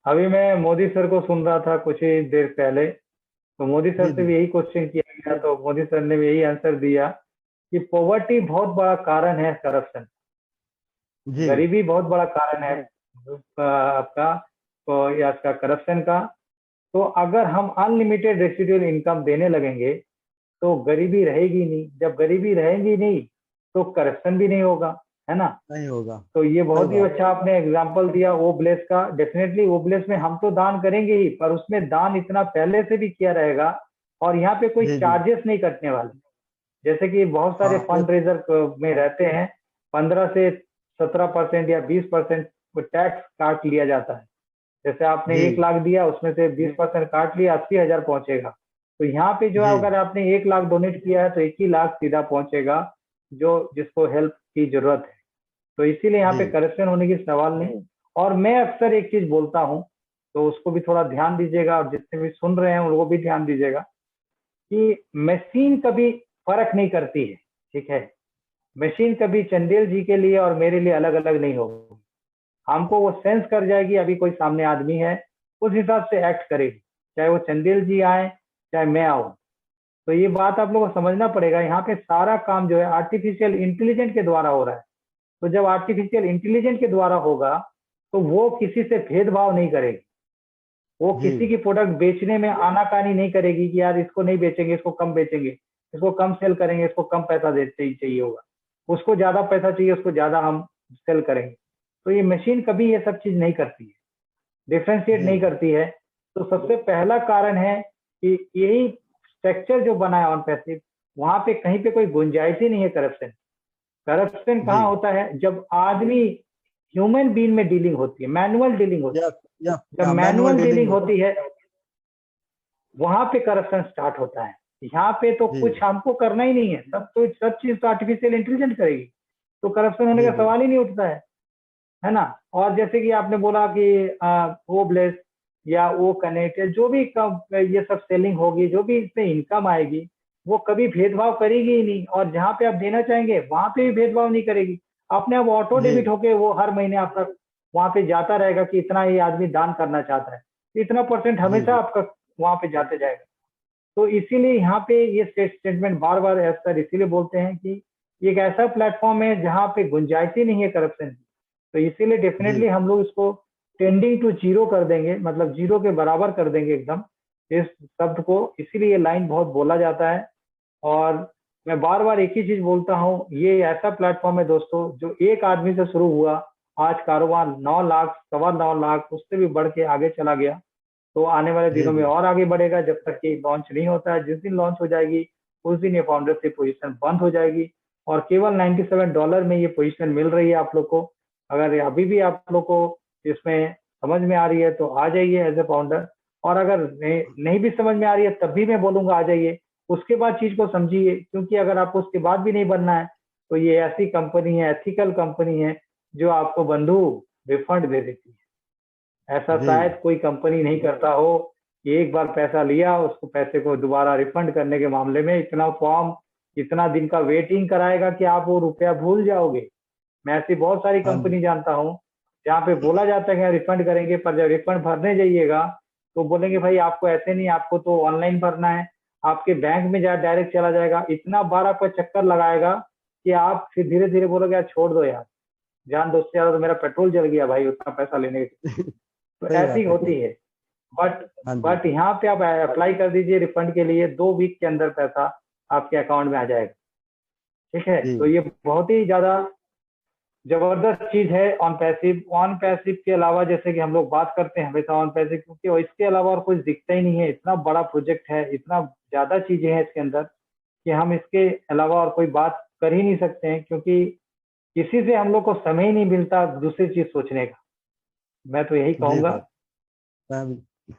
अभी मैं मोदी सर को सुन रहा था कुछ ही देर पहले, तो मोदी सर जी से जी भी यही क्वेश्चन किया गया, तो मोदी सर ने भी यही आंसर दिया कि पॉवर्टी बहुत बड़ा कारण है करप्शन, जी गरीबी बहुत बड़ा कारण है आपका तो या इसका करप्शन का। तो अगर हम अनलिमिटेड रेसिडुअल इनकम देने लगेंगे तो गरीबी रहेगी नहीं, जब गरीबी रहेगी नहीं तो करप्शन भी नहीं होगा, है ना। नहीं होगा। तो ये बहुत सही ही बात। अच्छा आपने एग्जाम्पल दिया ओ ब्लेस का। डेफिनेटली ओ ब्लेस में हम तो दान करेंगे ही, पर उसमें दान इतना पहले से भी किया रहेगा, और यहाँ पे कोई जी जी। चार्जेस नहीं कटने वाले। जैसे कि बहुत सारे हाँ फंड रेजर में रहते हैं, 15 से 17% या 20% टैक्स काट लिया जाता है। जैसे आपने जी 1 लाख दिया, उसमें से 20% काट लिया, 80,000 पहुंचेगा। तो यहाँ पे जो है, जी अगर आपने 1 लाख डोनेट किया है तो 1 ही लाख सीधा पहुंचेगा, जो जिसको हेल्प की जरूरत है। तो इसीलिए यहाँ जी पे करप्शन होने की सवाल नहीं। और मैं अक्सर एक चीज बोलता हूँ, तो उसको भी थोड़ा ध्यान दीजिएगा, और जितने भी सुन रहे हैं उनको भी ध्यान दीजिएगा, कि मशीन कभी फर्क नहीं करती है, ठीक है। मशीन कभी चंदेल जी के लिए और मेरे लिए अलग अलग नहीं होगी। हमको वो सेंस कर जाएगी अभी कोई सामने आदमी है, उस हिसाब से एक्ट करेगी, चाहे वो चंदेल जी आए चाहे मैं आऊं। तो ये बात आप लोगों को समझना पड़ेगा। यहाँ पे सारा काम जो है आर्टिफिशियल इंटेलिजेंट के द्वारा हो रहा है। तो जब आर्टिफिशियल इंटेलिजेंट के द्वारा होगा, तो वो किसी से भेदभाव नहीं करेगी। वो जी किसी की प्रोडक्ट बेचने में आनाकानी नहीं करेगी कि यार इसको नहीं बेचेंगे, इसको कम बेचेंगे, इसको कम सेल करेंगे, इसको कम पैसा देते ही चाहिए होगा, उसको ज्यादा पैसा चाहिए, उसको ज्यादा हम सेल करेंगे। तो ये मशीन कभी ये सब चीज नहीं करती है, डिफ्रेंशिएट जी नहीं करती है। तो सबसे पहला कारण है कि यही स्ट्रक्चर जो बना है ऑन पैसिव, वहां पे कहीं पे कोई गुंजाइश ही नहीं है करप्शन। करप्शन जी। कहाँ होता है? जब आदमी ह्यूमन बीइंग में डीलिंग होती है, मैनुअल डीलिंग होती यस यस। है। जब मैनुअल मैनुअल डीलिंग डीलिंग होता होती है, वहां पे करप्शन स्टार्ट होता है। यहाँ पे तो है। जी कुछ हमको करना ही नहीं है, सब चीज तो आर्टिफिशियल इंटेलिजेंस करेगी। तो करप्शन होने जी का जी। सवाल ही नहीं उठता है ना। और जैसे कि आपने बोला कि वो ब्लेस या वो कनेक्ट या जो भी ये सब सेलिंग होगी, जो भी इसमें इनकम आएगी, वो कभी भेदभाव करेगी ही नहीं। और जहाँ पे आप देना चाहेंगे वहां पे भी भेदभाव नहीं करेगी। अपने आप ऑटो जी डेबिट होके वो हर महीने आपका वहां पे जाता रहेगा कि इतना ये आदमी दान करना चाहता है, इतना परसेंट जी हमेशा जी। आपका वहां पे जाते जाएगा। तो इसीलिए यहाँ पे ये स्टेटमेंट बार बार सर इसीलिए बोलते हैं कि ये एक ऐसा प्लेटफॉर्म है जहाँ पे गुंजाइश ही नहीं है करप्शन की। तो इसीलिए जी डेफिनेटली हम लोग इसको टेंडिंग टू जीरो कर देंगे, मतलब जीरो के बराबर कर देंगे एकदम इस शब्द को। इसीलिए ये लाइन बहुत बोला जाता है। और मैं बार बार एक ही चीज बोलता हूँ, ये ऐसा प्लेटफॉर्म है दोस्तों, जो एक आदमी से शुरू हुआ, आज कारोबार 9 लाख, 9.25 लाख, उससे भी बढ़ के आगे चला गया। तो आने वाले जी दिनों में जी। और आगे बढ़ेगा, जब तक कि लॉन्च नहीं होता है। जिस दिन लॉन्च हो जाएगी, उस दिन ये फाउंडरशिप पोजीशन बंद हो जाएगी, और केवल $97 में ये पोजीशन मिल रही है आप लोग को। अगर अभी भी आप लोग को इसमें समझ में आ रही है तो आ जाइए एज ए फाउंडर। और अगर नहीं भी समझ में आ रही है तब भी मैं बोलूंगा आ जाइए। उसके बाद चीज को समझिए, क्योंकि अगर आपको उसके बाद भी नहीं बनना है, तो ये ऐसी कंपनी है, एथिकल कंपनी है, जो आपको बंधु रिफंड दे देती है। ऐसा जी शायद कोई कंपनी नहीं करता हो कि एक बार पैसा लिया, उसको पैसे को दोबारा रिफंड करने के मामले में इतना फॉर्म, इतना दिन का वेटिंग कराएगा कि आप वो रुपया भूल जाओगे। मैं ऐसी बहुत सारी हाँ जी। कंपनी जानता हूँ जहाँ पे बोला जाता है कि रिफंड करेंगे, पर जब रिफंड भरने जाइएगा तो बोलेंगे भाई आपको ऐसे नहीं, आपको तो ऑनलाइन भरना है, आपके बैंक में जा डायरेक्ट चला जाएगा। इतना बार आपका चक्कर लगाएगा कि आप फिर धीरे धीरे बोलोगे यार छोड़ दो यार, जान दो, उससे ज्यादा तो मेरा पेट्रोल जल गया भाई उतना पैसा लेने के। तो सही ऐसी बात है सही। होती है। बट हाँ जी। बट यहाँ पे आप अप्लाई कर दीजिए रिफंड के लिए, 2 वीक के अंदर पैसा आपके अकाउंट में आ जाएगा। ठीक है, जी तो ये बहुत ही ज्यादा जबरदस्त चीज है ऑन पैसिव। ऑन पैसिव के अलावा जैसे कि हम लोग बात करते हैं हमेशा ऑन पैसिव, क्योंकि इसके अलावा और कुछ दिखता ही नहीं है। इतना बड़ा प्रोजेक्ट है, इतना ज्यादा चीजें हैं इसके अंदर, कि हम इसके अलावा और कोई बात कर ही नहीं सकते हैं, क्योंकि किसी से हम लोग को समय ही नहीं मिलता दूसरी चीज सोचने का। मैं तो यही जी कहूंगा। सर। मैं-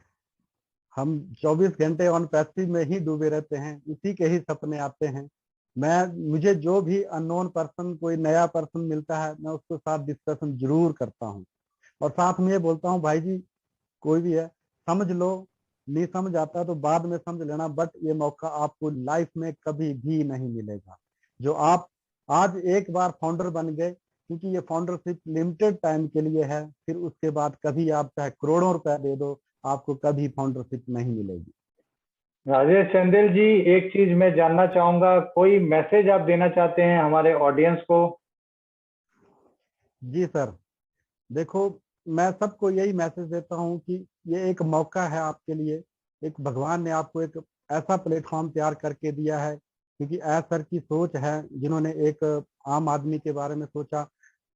हम 24 घंटे ऑन पैसिव में ही डूबे रहते हैं, उसी के ही सपने आते हैं। मुझे जो भी अननोन पर्सन, कोई नया पर्सन मिलता है, मैं उसके साथ डिस्कशन जरूर करता हूँ, और साथ में ये बोलता हूँ भाई जी, कोई भी है समझ लो, नहीं समझ आता तो बाद में समझ लेना, बट ये मौका आपको लाइफ में कभी भी नहीं मिलेगा। जो आप आज एक बार फाउंडर बन गए, क्योंकि ये फाउंडरशिप लिमिटेड टाइम के लिए है, फिर उसके बाद कभी आप चाहे करोड़ों रुपए दे दो, आपको कभी फाउंडरशिप नहीं मिलेगी। राजेश चंदेल जी, एक चीज मैं जानना चाहूंगा, कोई मैसेज आप देना चाहते हैं हमारे ऑडियंस को? जी सर। देखो, मैं सबको यही मैसेज देता हूँ कि ये एक मौका है आपके लिए। एक भगवान ने आपको एक ऐसा प्लेटफॉर्म तैयार करके दिया है, क्योंकि ऐसा सर की सोच है, जिन्होंने एक आम आदमी के बारे में सोचा,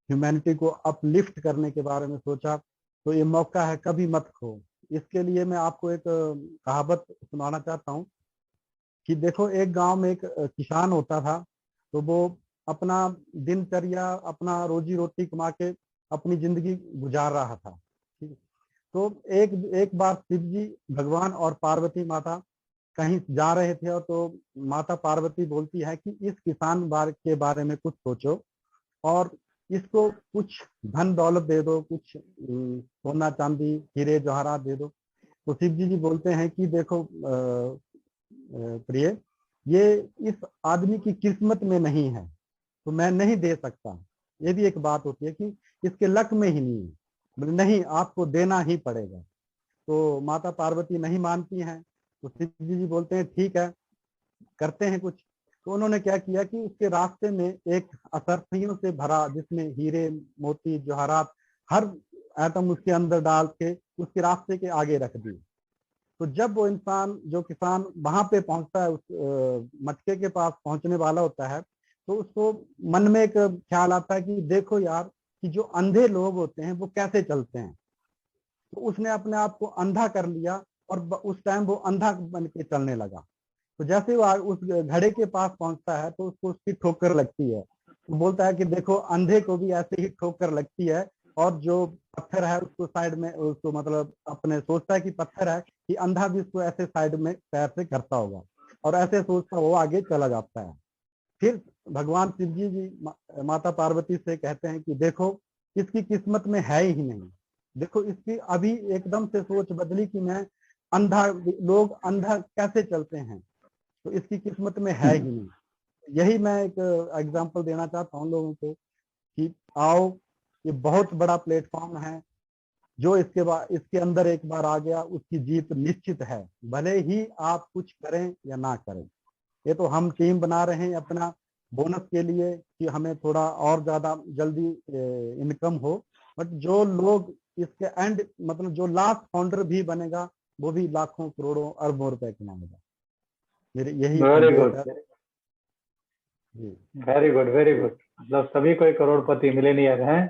ह्यूमैनिटी को अपलिफ्ट करने के बारे में सोचा, तो ये मौका है, कभी मत खो। इसके लिए मैं आपको एक कहावत सुनाना चाहता हूँ कि देखो, एक गांव में एक किसान होता था। तो वो अपना दिनचर्या, अपना रोजी रोटी कमा के अपनी जिंदगी गुजार रहा था। ठीक है। तो एक एक बार शिव जी भगवान और पार्वती माता कहीं जा रहे थे, और तो माता पार्वती बोलती है कि इस किसान के बारे में कुछ सोचो और इसको कुछ धन दौलत दे दो, कुछ सोना चांदी हीरे जवाहरात दे दो। तो शिव जी बोलते हैं कि देखो प्रिय, ये इस आदमी की किस्मत में नहीं है, तो मैं नहीं दे सकता। ये भी एक बात होती है कि इसके लक में ही नहीं है, बोले नहीं, आपको देना ही पड़ेगा। तो माता पार्वती नहीं मानती हैं। तो शिव जी बोलते हैं ठीक है, करते हैं कुछ। तो उन्होंने क्या किया कि उसके रास्ते में एक असरफियों से भरा, जिसमें हीरे मोती जवाहरात हर आइटम उसके अंदर डाल के उसके रास्ते के आगे रख दिए। तो जब वो इंसान, जो किसान वहां पे पहुंचता है, उस मटके के पास पहुंचने वाला होता है, तो उसको मन में एक ख्याल आता है कि देखो यार, कि जो अंधे लोग होते हैं वो कैसे चलते हैं। तो उसने अपने आप को अंधा कर लिया, और उस टाइम वो अंधा बन के चलने लगा। तो जैसे वो उस घड़े के पास पहुंचता है, तो उसको उसकी ठोकर लगती है। तो बोलता है कि देखो, अंधे को भी ऐसे ही ठोकर लगती है, और जो पत्थर है उसको साइड में, उसको मतलब अपने सोचता है कि पत्थर है, कि अंधा भी उसको ऐसे साइड में पैर से करता होगा, और ऐसे सोचता वो आगे चला जाता है। फिर भगवान शिव जी माता पार्वती से कहते हैं कि देखो, इसकी किस्मत में है ही नहीं। देखो, इसकी अभी एकदम से सोच बदली कि मैं अंधा, लोग अंधा कैसे चलते हैं, तो इसकी किस्मत में है ही नहीं। यही मैं एक एग्जांपल देना चाहता हूँ लोगों को कि आओ, ये बहुत बड़ा प्लेटफॉर्म है। जो इसके अंदर एक बार आ गया, उसकी जीत निश्चित है, भले ही आप कुछ करें या ना करें। ये तो हम टीम बना रहे हैं अपना बोनस के लिए, कि हमें थोड़ा और ज्यादा जल्दी इनकम हो। बट जो लोग इसके एंड, मतलब जो लास्ट फाउंडर भी बनेगा, वो भी लाखों करोड़ों अरबों रुपए कमाएगा। मेरे यही वेरी संदेश गुड, है जी। Very good, very good. मतलब सभी कोई करोड़पति मिलेनियर हैं,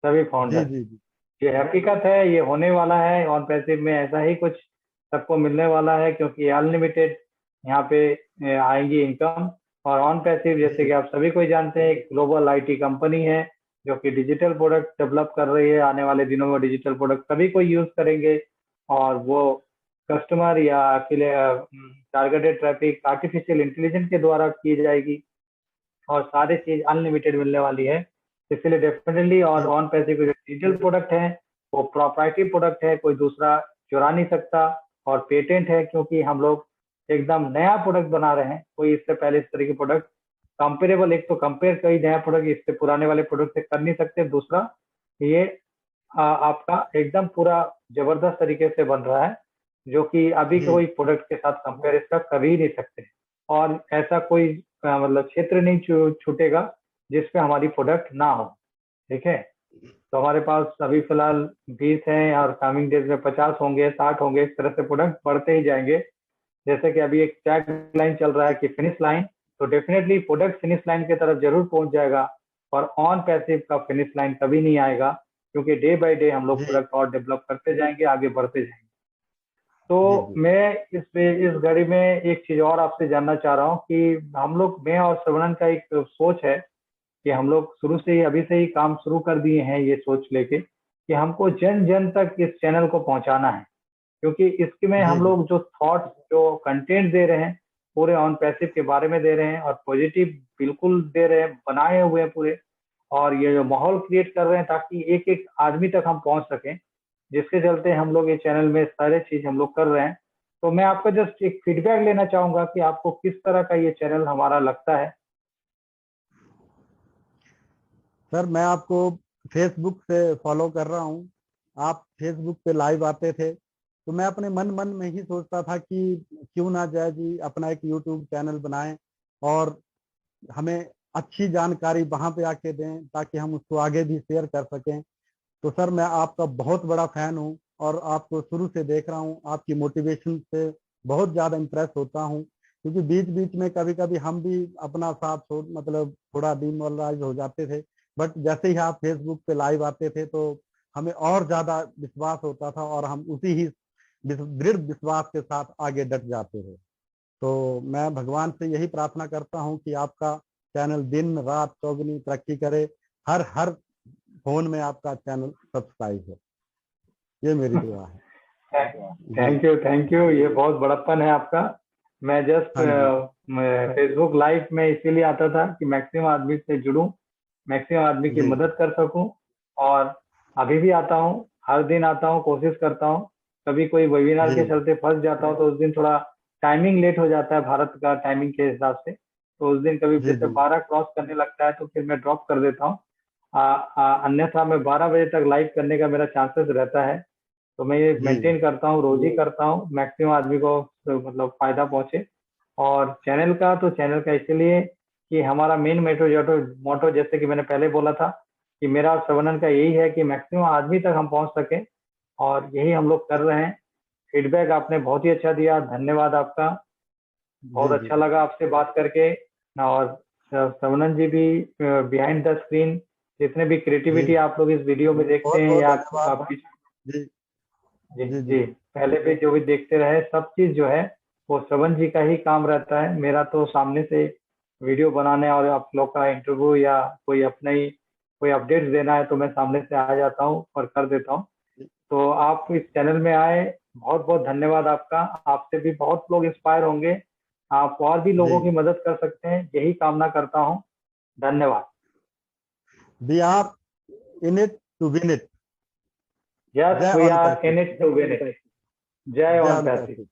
सभी जी फाउंडर। जी जी ये हकीकत है, ये होने वाला है। ऑन पैसिव में ऐसा ही कुछ सबको मिलने वाला है, क्योंकि अनलिमिटेड यहाँ पे आएंगी इनकम। और ऑन पैसिव, जैसे कि जी आप सभी कोई जानते हैं, एक ग्लोबल आईटी कंपनी है जो कि डिजिटल प्रोडक्ट डेवलप कर रही है। आने वाले दिनों में डिजिटल प्रोडक्ट सभी कोई यूज करेंगे, और वो कस्टमर या टारगेटेड ट्रैफिक आर्टिफिशियल इंटेलिजेंस के द्वारा की जाएगी, और सारी चीज अनलिमिटेड मिलने वाली है। इसलिए डेफिनेटली, और जी ऑन पैसे जो डिजिटल प्रोडक्ट है वो प्रॉपर्टी प्रोडक्ट है, कोई दूसरा चुरा नहीं सकता। और पेटेंट है, क्योंकि हम लोग एकदम नया प्रोडक्ट बना रहे हैं। कोई इससे पहले इस तरह के प्रोडक्ट कंपेरेबल, एक तो कंपेयर कई नया प्रोडक्ट इससे पुराने वाले प्रोडक्ट से कर नहीं सकते। दूसरा, ये आपका एकदम पूरा जबरदस्त तरीके से बन रहा है, जो कि अभी जी कोई प्रोडक्ट के साथ कंपेयर इसका कर ही नहीं सकते। और ऐसा कोई मतलब क्षेत्र नहीं छूटेगा जिसपे हमारी प्रोडक्ट ना हो। ठीक है। तो हमारे पास अभी फिलहाल 20 हैं, और कमिंग डेज में 50 होंगे, 60 होंगे, इस तरह से प्रोडक्ट बढ़ते ही जाएंगे। जैसे कि अभी एक टैग लाइन चल रहा है कि फिनिश लाइन, तो डेफिनेटली प्रोडक्ट फिनिश लाइन की तरफ जरूर पहुंच जाएगा। और ऑन पैसिव का फिनिश लाइन कभी नहीं आएगा, क्योंकि डे बाय डे हम लोग जी प्रोडक्ट और डेवलप करते जाएंगे, आगे बढ़ते जाएंगे। जी तो जी मैं इस घड़ी में एक चीज और आपसे जानना चाह रहा हूँ कि हम लोग, मैं और श्रवणन का एक सोच है कि हम लोग शुरू से ही, अभी से ही काम शुरू कर दिए हैं, ये सोच लेके कि हमको जन जन तक इस चैनल को पहुंचाना है। क्योंकि इसमें जी हम जी लोग जो थॉट्स, जो कंटेंट दे रहे हैं, पूरे ऑन पैसिव के बारे में दे रहे हैं, और पॉजिटिव बिल्कुल दे रहे हैं, बनाए हुए हैं पूरे। और ये जो माहौल क्रिएट कर रहे हैं, ताकि एक एक आदमी तक हम पहुंच सकें, जिसके चलते हम लोग ये चैनल में सारे चीज हम लोग कर रहे हैं। तो मैं आपका जस्ट एक फीडबैक लेना चाहूंगा कि आपको किस तरह का ये चैनल हमारा लगता है। सर, मैं आपको फेसबुक से फॉलो कर रहा हूँ। आप फेसबुक पे लाइव आते थे, तो मैं अपने मन मन में ही सोचता था कि क्यों ना जय जी अपना एक यूट्यूब चैनल बनाएं, और हमें अच्छी जानकारी वहां पे आके दें, ताकि हम उसको आगे भी शेयर कर सकें। तो सर, मैं आपका बहुत बड़ा फैन हूँ, और आपको शुरू से देख रहा हूँ। आपकी मोटिवेशन से बहुत ज़्यादा इम्प्रेस होता हूँ, क्योंकि बीच बीच में कभी कभी हम भी अपना साथ छोड़, मतलब थोड़ा डिमोरलाइज हो जाते थे। बट जैसे ही आप फेसबुक पे लाइव आते थे तो हमें और ज्यादा विश्वास होता था और हम उसी ही दृढ़ विश्वास के साथ आगे डट जाते थे। तो मैं भगवान से यही प्रार्थना करता हूँ कि आपका चैनल दिन रात चौगुनी तरक्की करे, हर हर फोन में आपका चैनल सब्सक्राइब हो, ये मेरी दुआ है। थैंक यू, ये बहुत बड़प्पन है आपका। मैं जस्ट फेसबुक लाइव में इसीलिए आता था कि मैक्सिमम आदमी से जुड़ूं, मैक्सिमम आदमी की मदद कर सकूं, और अभी भी आता हूं, हर दिन आता हूं, कोशिश करता हूं। कभी कोई वेबिनार के चलते फंस जाता हूं तो उस दिन थोड़ा टाइमिंग लेट हो जाता है भारत का टाइमिंग के हिसाब से, तो उस दिन कभी जैसे 12 क्रॉस करने लगता है तो फिर मैं ड्रॉप कर देता हूँ। अन्यथा मैं 12 बजे तक लाइव करने का मेरा चांसेस रहता है, तो मैं ये मेंटेन करता हूँ, रोज ही करता हूँ, मैक्सिमम आदमी को मतलब फायदा पहुंचे। और चैनल का इसलिए कि हमारा मेन मोटो जैसे कि मैंने पहले बोला था कि मेरा और श्रवणन का यही है कि मैक्सिमम आदमी तक हम पहुंच सके, और यही हम लोग कर रहे हैं। फीडबैक आपने बहुत ही अच्छा दिया, धन्यवाद आपका, बहुत अच्छा लगा आपसे बात करके। और श्रवणन जी भी बिहाइंड द स्क्रीन जितने भी क्रिएटिविटी आप लोग इस वीडियो में देखते हैं या आपकी जी पहले भी जो भी देखते रहे, सब चीज जो है वो श्रवण जी का ही काम रहता है। मेरा तो सामने से वीडियो बनाने और आप लोग का इंटरव्यू या कोई अपना ही कोई अपडेट्स देना है तो मैं सामने से आ जाता हूँ और कर देता हूँ। तो आप इस चैनल में आए, बहुत बहुत धन्यवाद आपका। आपसे भी बहुत लोग इंस्पायर होंगे, आप और भी लोगों की मदद कर सकते हैं, यही कामना करता हूँ। धन्यवाद। We are in it to win it. Yes, we are in it to win it. Jai Ompathy.